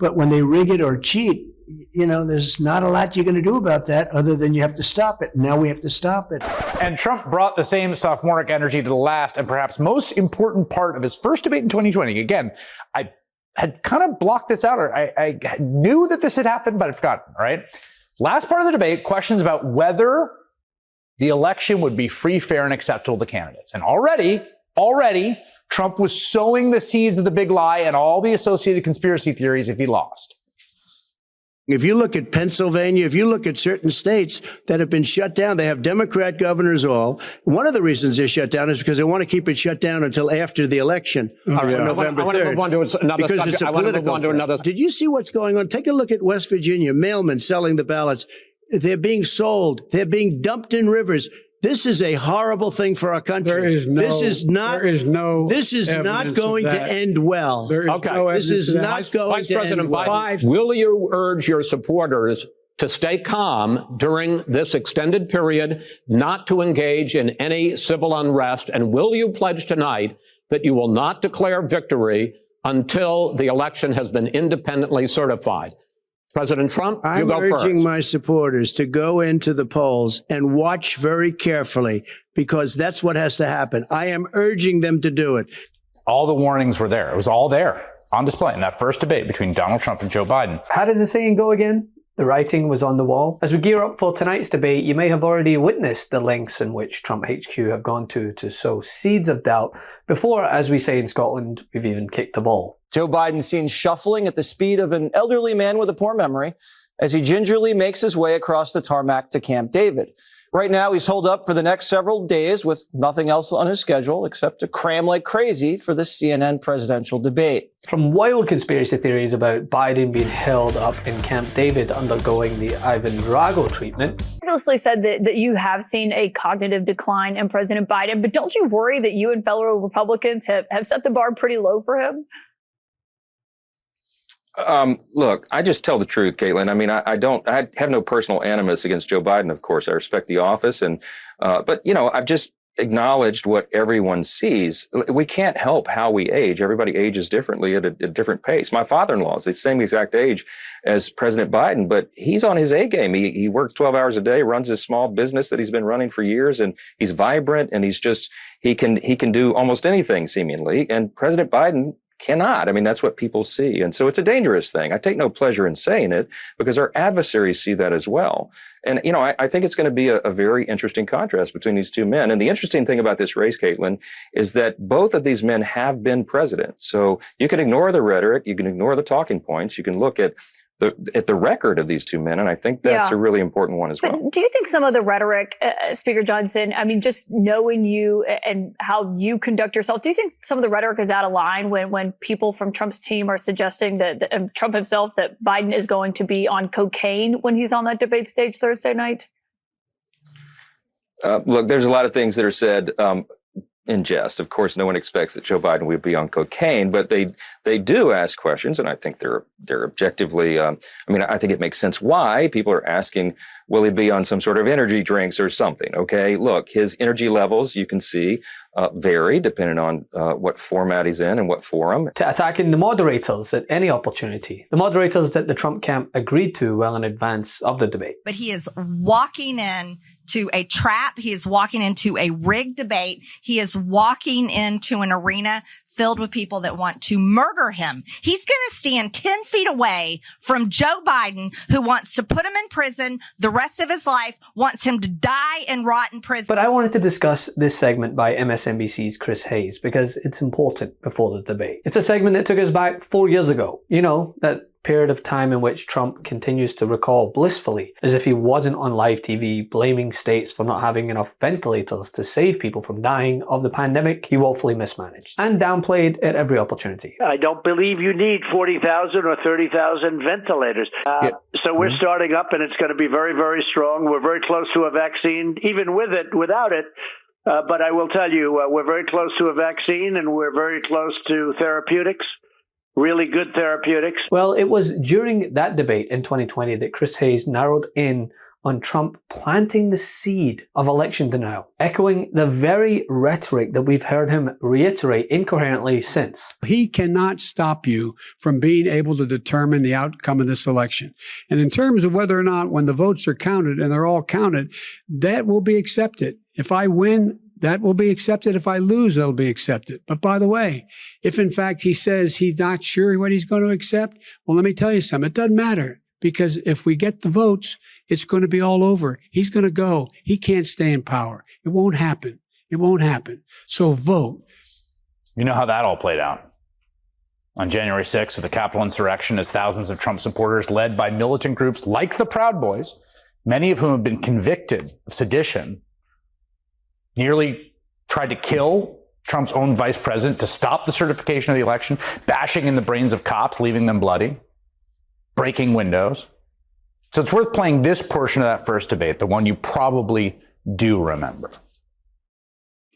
But when they rig it or cheat, you know, there's not a lot you're going to do about that other than you have to stop it. Now we have to stop it. And Trump brought the same sophomoric energy to the last and perhaps most important part of his first debate in 2020. Again, I had kind of blocked this out, or I knew that this had happened, but I'd forgotten, right? Last part of the debate, questions about whether the election would be free, fair, and acceptable to candidates. And already, Trump was sowing the seeds of the big lie and all the associated conspiracy theories if he lost. If you look at Pennsylvania, if you look at certain states that have been shut down, they have Democrat governors all. One of the reasons they're shut down is because they want to keep it shut down until after the election on November 3rd. I want to move on to another subject. I want to move on to another. Did you see what's going on? Take a look at West Virginia, mailmen selling the ballots. They're being sold. They're being dumped in rivers. This is a horrible thing for our country. This is not going to end well. This is not going to end well. Will you urge your supporters to stay calm during this extended period, not to engage in any civil unrest? And will you pledge tonight that you will not declare victory until the election has been independently certified? President Trump, you go first. I'm urging my supporters to go into the polls and watch very carefully, because that's what has to happen. I am urging them to do it. All the warnings were there. It was all there on display in that first debate between Donald Trump and Joe Biden. How does the saying go again? The writing was on the wall. As we gear up for tonight's debate, you may have already witnessed the lengths in which Trump HQ have gone to sow seeds of doubt before, as we say in Scotland, we've even kicked the ball. Joe Biden seen shuffling at the speed of an elderly man with a poor memory as he gingerly makes his way across the tarmac to Camp David. Right now, he's holed up for the next several days with nothing else on his schedule except to cram like crazy for the CNN presidential debate. From wild conspiracy theories about Biden being held up in Camp David undergoing the Ivan Drago treatment. Previously said that you have seen a cognitive decline in President Biden, but don't you worry that you and fellow Republicans have set the bar pretty low for him? Look, I just tell the truth, Caitlin. I mean, I have no personal animus against Joe Biden. Of course, I respect the office, but you know, I've just acknowledged what everyone sees. We can't help how we age. Everybody ages differently at a different pace. My father-in-law is the same exact age as President Biden, but he's on his A game. He works 12 hours a day, runs his small business that he's been running for years, and he's vibrant, and he can do almost anything seemingly. And President Biden cannot. I mean, that's what people see. And so it's a dangerous thing. I take no pleasure in saying it because our adversaries see that as well. And, you know, I think it's going to be a very interesting contrast between these two men. And the interesting thing about this race, Caitlin, is that both of these men have been president. So you can ignore the rhetoric. You can ignore the talking points. You can look at the record of these two men, and I think that's a really important one as well. But do you think some of the rhetoric, Speaker Johnson, I mean, just knowing you and how you conduct yourself, do you think some of the rhetoric is out of line when people from Trump's team are suggesting that Trump himself, that Biden is going to be on cocaine when he's on that debate stage Thursday night? Look, there's a lot of things that are said in jest. Of course, no one expects that Joe Biden would be on cocaine, but they do ask questions, and I think they're objectively. I mean, I think it makes sense why people are asking, will he be on some sort of energy drinks or something? Okay, look, his energy levels, you can see, vary depending on what format he's in and what forum. To attacking the moderators at any opportunity, the moderators that the Trump camp agreed to well in advance of the debate. But he is walking in to a trap. He is walking into a rigged debate. He is walking into an arena filled with people that want to murder him. He's going to stand 10 feet away from Joe Biden, who wants to put him in prison the rest of his life, wants him to die and rot in prison. But I wanted to discuss this segment by MSNBC's Chris Hayes because it's important before the debate. It's a segment that took us back 4 years ago. You know, that period of time in which Trump continues to recall blissfully, as if he wasn't on live TV blaming states for not having enough ventilators to save people from dying of the pandemic he woefully mismanaged, and downplayed at every opportunity. I don't believe you need 40,000 or 30,000 ventilators. So we're starting up, and it's going to be very, very strong. We're very close to a vaccine, even with it, without it. But I will tell you, we're very close to a vaccine, and we're very close to therapeutics. Really good therapeutics. Well, it was during that debate in 2020 that Chris Hayes narrowed in on Trump planting the seed of election denial, echoing the very rhetoric that we've heard him reiterate incoherently since. He cannot stop you from being able to determine the outcome of this election. And in terms of whether or not when the votes are counted, and they're all counted, that will be accepted. If I win, that will be accepted. If I lose, that'll be accepted. But by the way, if in fact he says he's not sure what he's going to accept, well, let me tell you something. It doesn't matter. Because if we get the votes, it's going to be all over. He's going to go. He can't stay in power. It won't happen. It won't happen. So vote. You know how that all played out. On January 6th, with the Capitol insurrection, as thousands of Trump supporters led by militant groups like the Proud Boys, many of whom have been convicted of sedition, nearly tried to kill Trump's own vice president to stop the certification of the election, bashing in the brains of cops, leaving them bloody, breaking windows. So it's worth playing this portion of that first debate, the one you probably do remember.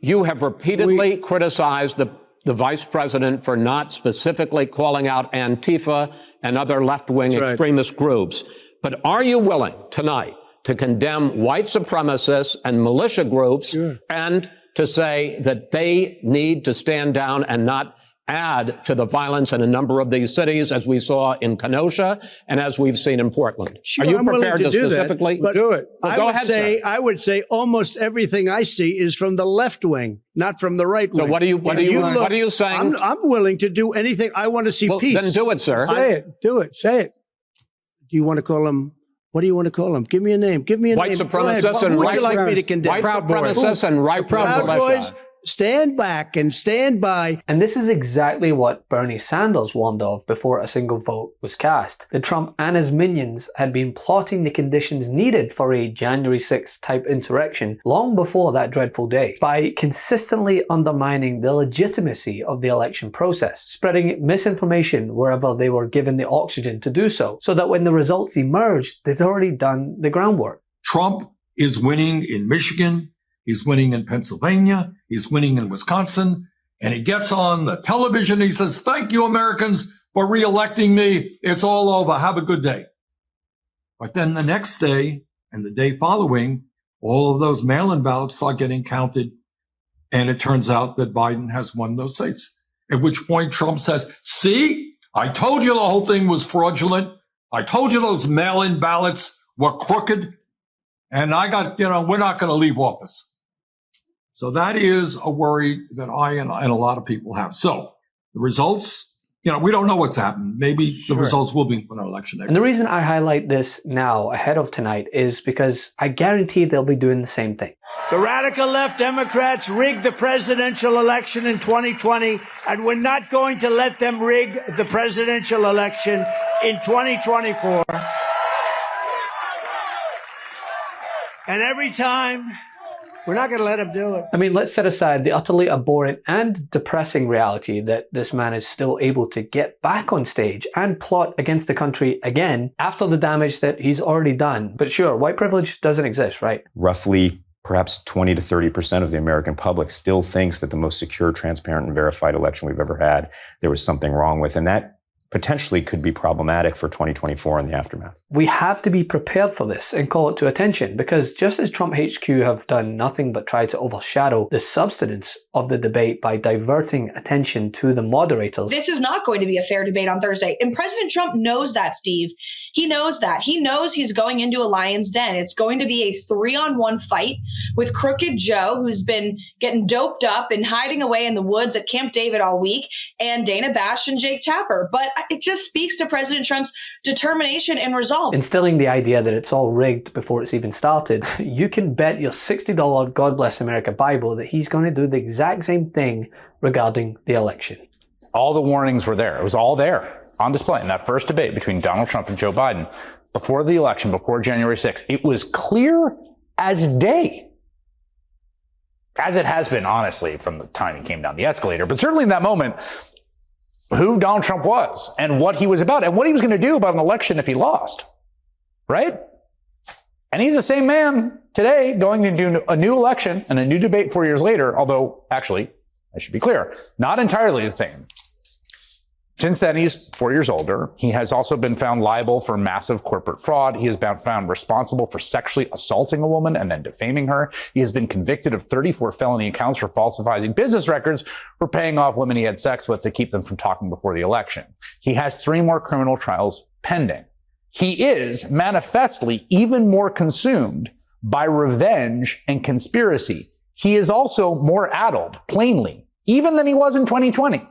You have repeatedly criticized the vice president for not specifically calling out Antifa and other left-wing extremist groups. But are you willing tonight to condemn white supremacists and militia groups and to say that they need to stand down and not add to the violence in a number of these cities, as we saw in Kenosha and as we've seen in Portland? Sure, are you I'm prepared to do specifically do it? Well, go ahead, sir. I would say almost everything I see is from the left wing, not from the right wing. So what are you saying? I'm willing to do anything. I want to see peace. Then do it, sir. Say it. Do it. Say it. Do you want to call him? What do you want to call him? Give me a name. Give me a white name. Supremacists and who would you like me to condemn? White supremacists and right Proud Boys. Stand back and stand by. And this is exactly what Bernie Sanders warned of before a single vote was cast. That Trump and his minions had been plotting the conditions needed for a January 6th type insurrection long before that dreadful day, by consistently undermining the legitimacy of the election process, spreading misinformation wherever they were given the oxygen to do so that when the results emerged, they'd already done the groundwork. Trump is winning in Michigan. He's winning in Pennsylvania. He's winning in Wisconsin. And he gets on the television. He says, "Thank you, Americans, for reelecting me. It's all over. Have a good day." But then the next day and the day following, all of those mail-in ballots start getting counted. And it turns out that Biden has won those states. At which point Trump says, "See, I told you the whole thing was fraudulent. I told you those mail-in ballots were crooked. And we're not going to leave office." So that is a worry that I and a lot of people have. So the results, we don't know what's happened. Maybe the results will be in our election next. And the reason I highlight this now ahead of tonight is because I guarantee they'll be doing the same thing. The radical left Democrats rigged the presidential election in 2020, and we're not going to let them rig the presidential election in 2024. And every time, we're not going to let him do it. I mean, let's set aside the utterly abhorrent and depressing reality that this man is still able to get back on stage and plot against the country again after the damage that he's already done. But sure, white privilege doesn't exist, right? Roughly, perhaps 20 to 30% of the American public still thinks that the most secure, transparent, and verified election we've ever had, there was something wrong with. And that potentially could be problematic for 2024 and the aftermath. We have to be prepared for this and call it to attention, because just as Trump HQ have done nothing but try to overshadow the substance of the debate by diverting attention to the moderators. This is not going to be a fair debate on Thursday. And President Trump knows that, Steve. He knows that. He knows he's going into a lion's den. It's going to be a 3-on-1 fight with Crooked Joe, who's been getting doped up and hiding away in the woods at Camp David all week, and Dana Bash and Jake Tapper. But it just speaks to President Trump's determination and resolve. Instilling the idea that it's all rigged before it's even started, you can bet your $60 God Bless America Bible that he's going to do the exact same thing regarding the election. All the warnings were there. It was all there on display in that first debate between Donald Trump and Joe Biden before the election, before January 6th. It was clear as day, as it has been, honestly, from the time he came down the escalator. But certainly in that moment, who Donald Trump was and what he was about and what he was going to do about an election if he lost, right? And he's the same man today going into a new election and a new debate 4 years later, although actually, I should be clear, not entirely the same. Since then, he's 4 years older. He has also been found liable for massive corporate fraud. He has been found responsible for sexually assaulting a woman and then defaming her. He has been convicted of 34 felony counts for falsifying business records for paying off women he had sex with to keep them from talking before the election. He has 3 more criminal trials pending. He is manifestly even more consumed by revenge and conspiracy. He is also more addled, plainly, even than he was in 2020.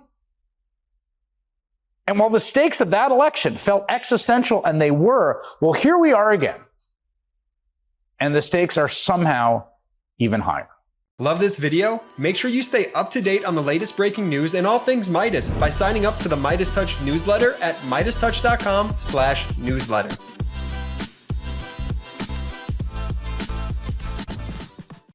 And while the stakes of that election felt existential, and they were, well, here we are again. And the stakes are somehow even higher. Love this video? Make sure you stay up to date on the latest breaking news and all things Meidas by signing up to the MeidasTouch newsletter at MeidasTouch.com/newsletter.